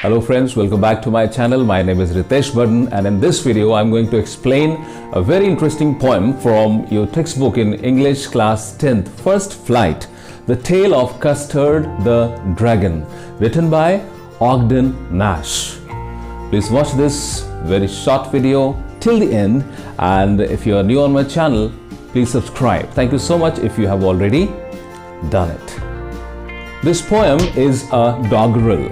Hello friends, welcome back to my channel. My name is Ritesh Budden, and in this video I'm going to explain a very interesting poem from your textbook in English class 10th, First Flight, The Tale of Custard the Dragon, written by Ogden Nash. Please watch this very short video till the end, and if you are new on my channel, please subscribe. Thank you so much if you have already done it. This poem is a doggerel,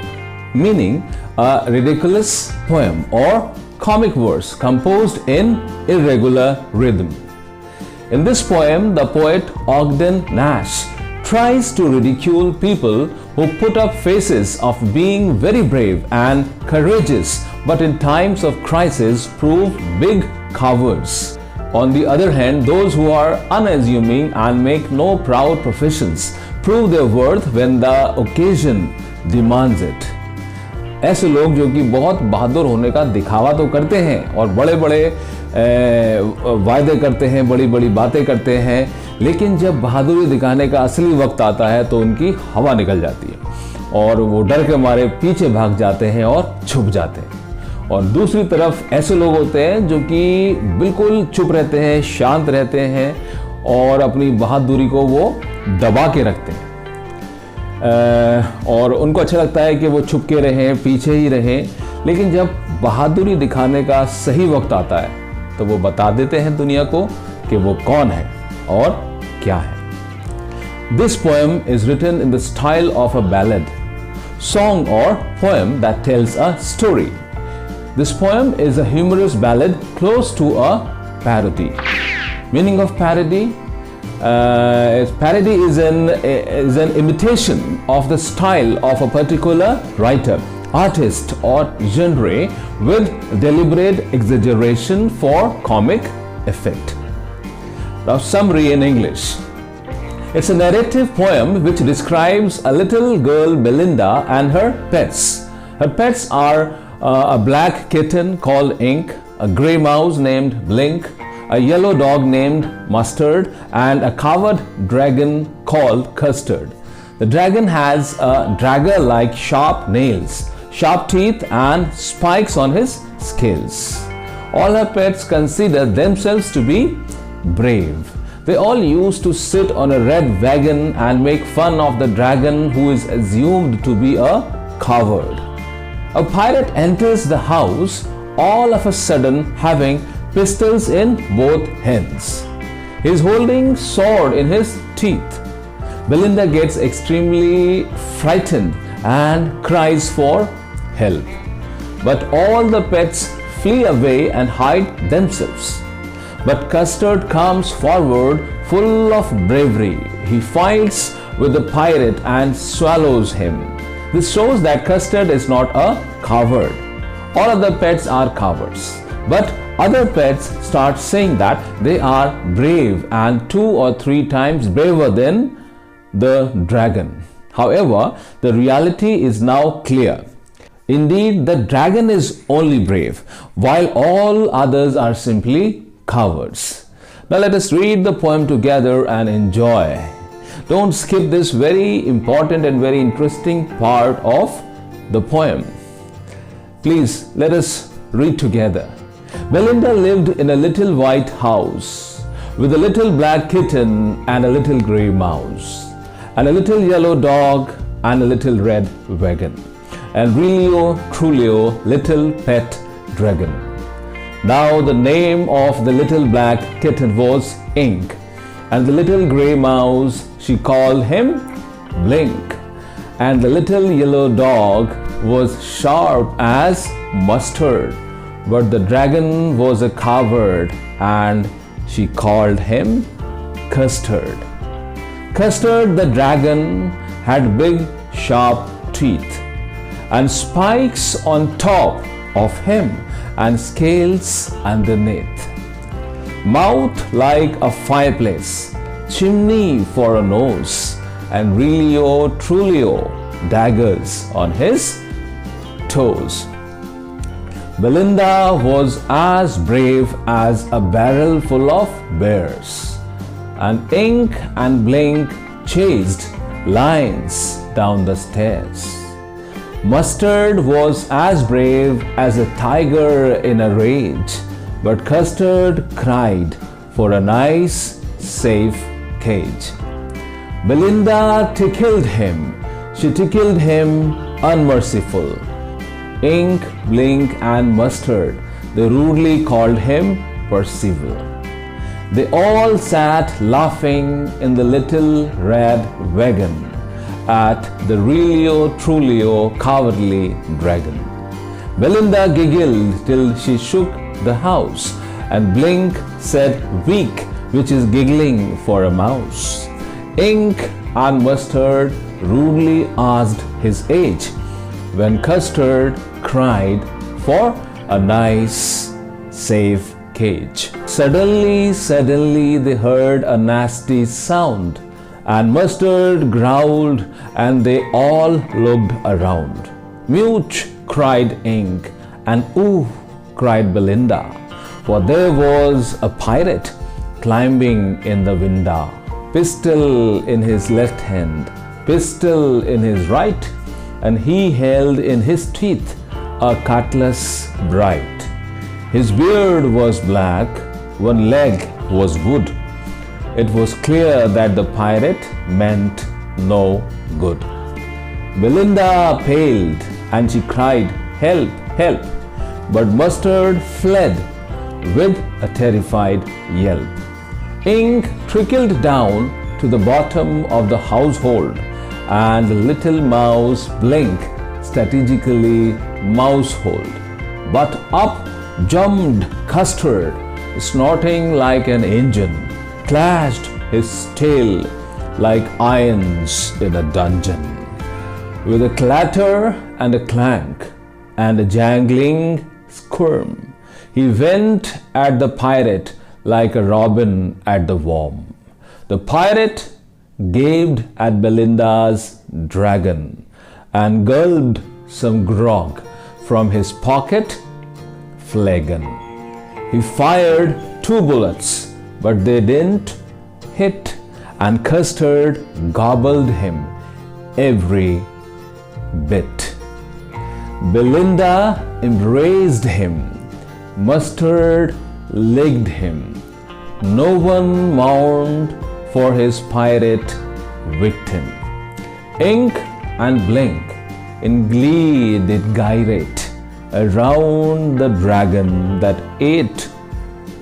meaning a ridiculous poem or comic verse composed in irregular rhythm. In this poem, the poet Ogden Nash tries to ridicule people who put up faces of being very brave and courageous, but in times of crisis prove big cowards. On the other hand, those who are unassuming and make no proud professions prove their worth when the occasion demands it. ऐसे लोग जो कि बहुत बहादुर होने का दिखावा तो करते हैं और बड़े बड़े वायदे करते हैं, बड़ी बड़ी बातें करते हैं, लेकिन जब बहादुरी दिखाने का असली वक्त आता है तो उनकी हवा निकल जाती है और वो डर के मारे पीछे भाग जाते हैं और छुप जाते हैं। और दूसरी तरफ ऐसे लोग होते हैं जो कि बिल्कुल चुप रहते हैं, शांत रहते हैं और अपनी बहादुरी को वो दबा के रखते हैं और उनको अच्छा लगता है कि वो छुप के रहें, पीछे ही रहें, लेकिन जब बहादुरी दिखाने का सही वक्त आता है तो वो बता देते हैं दुनिया को कि वो कौन है और क्या है। This poem is written in the style of a ballad, song or poem that tells a story. This poem is a humorous ballad close to a parody. Meaning of parody? Parody is an imitation of the style of a particular writer, artist or genre with deliberate exaggeration for comic effect. Now summary in English. It's a narrative poem which describes a little girl Belinda and her pets. Her pets are a black kitten called Ink, a grey mouse named Blink, a yellow dog named Mustard, and a coward dragon called Custard. The dragon has a dagger-like sharp nails, sharp teeth, and spikes on his scales. All her pets consider themselves to be brave. They all used to sit on a red wagon and make fun of the dragon, who is assumed to be a coward. A pirate enters the house, all of a sudden having pistols in both hands. He is holding sword in his teeth. Belinda gets extremely frightened and cries for help. But all the pets flee away and hide themselves. But Custard comes forward full of bravery. He fights with the pirate and swallows him. This shows that Custard is not a coward. All other pets are cowards. But other pets start saying that they are brave and 2 or 3 times braver than the dragon. However, the reality is now clear. Indeed, the dragon is only brave, while all others are simply cowards. Now let us read the poem together and enjoy. Don't skip this very important and very interesting part of the poem. Please let us read together. Belinda lived in a little white house with a little black kitten and a little grey mouse and a little yellow dog and a little red wagon and Relio Trulio little pet dragon. Now the name of the little black kitten was Ink, and the little grey mouse, she called him Blink, and the little yellow dog was sharp as mustard. But the dragon was a coward and she called him Custard. Custard the dragon had big sharp teeth and spikes on top of him and scales underneath. Mouth like a fireplace, chimney for a nose, and Relio Trulio daggers on his toes. Belinda was as brave as a barrel full of bears, and Ink and Blink chased lions down the stairs. Mustard was as brave as a tiger in a rage, but Custard cried for a nice, safe cage. Belinda tickled him. She tickled him unmerciful. Ink, Blink, and Mustard, they rudely called him Percival. They all sat laughing in the little red wagon at the Relio Trulio cowardly dragon. Belinda giggled till she shook the house, and Blink said weak, which is giggling for a mouse. Ink and Mustard rudely asked his age, when Custard cried for a nice, safe cage. Suddenly they heard a nasty sound, and Mustard growled, and they all looked around. Mute, cried Ink, and ooh, cried Belinda, for there was a pirate climbing in the window. Pistol in his left hand, pistol in his right, and he held in his teeth a cutlass bright. His beard was black, one leg was wood. It was clear that the pirate meant no good. Belinda paled, and she cried, help, help, but Mustard fled with a terrified yelp. Ink trickled down to the bottom of the household, and the little mouse Blink strategically mouseholed. But up jumped Custard, snorting like an engine, clashed his tail like irons in a dungeon. With a clatter and a clank and a jangling squirm, he went at the pirate like a robin at the worm. The pirate gaped at Belinda's dragon and gulped some grog from his pocket flagon. He fired 2 bullets, but they didn't hit, and Custard gobbled him every bit. Belinda embraced him. Mustard licked him. No one mourned for his pirate victim. Ink and Blink in glee did gyrate around the dragon that ate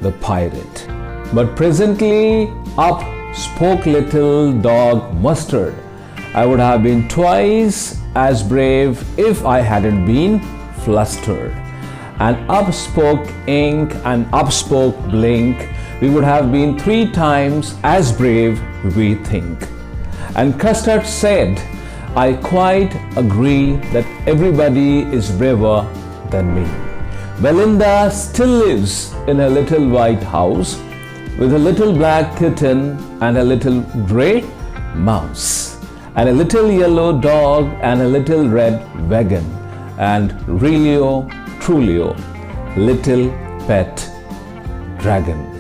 the pirate. But presently up spoke little dog Mustard. I would have been twice as brave if I hadn't been flustered. And up spoke Ink and up spoke Blink. We would have been 3 times as brave, we think. And Custard said, I quite agree that everybody is braver than me. Belinda still lives in her little white house with a little black kitten and a little gray mouse, and a little yellow dog and a little red wagon, and Relio Trulio, little pet dragon.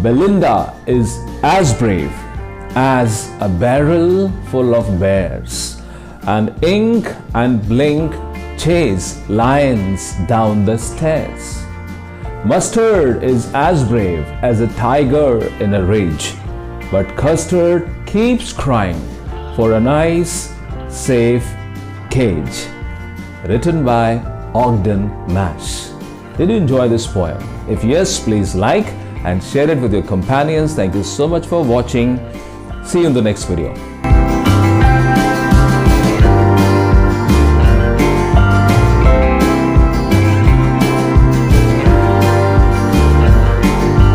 Belinda is as brave as a barrel full of bears, and Ink and Blink chase lions down the stairs. Mustard is as brave as a tiger in a rage, but Custard keeps crying for a nice, safe cage. Written by Ogden Nash. Did you enjoy this poem? If yes, please like and share it with your companions. Thank you so much for watching. See you in the next video.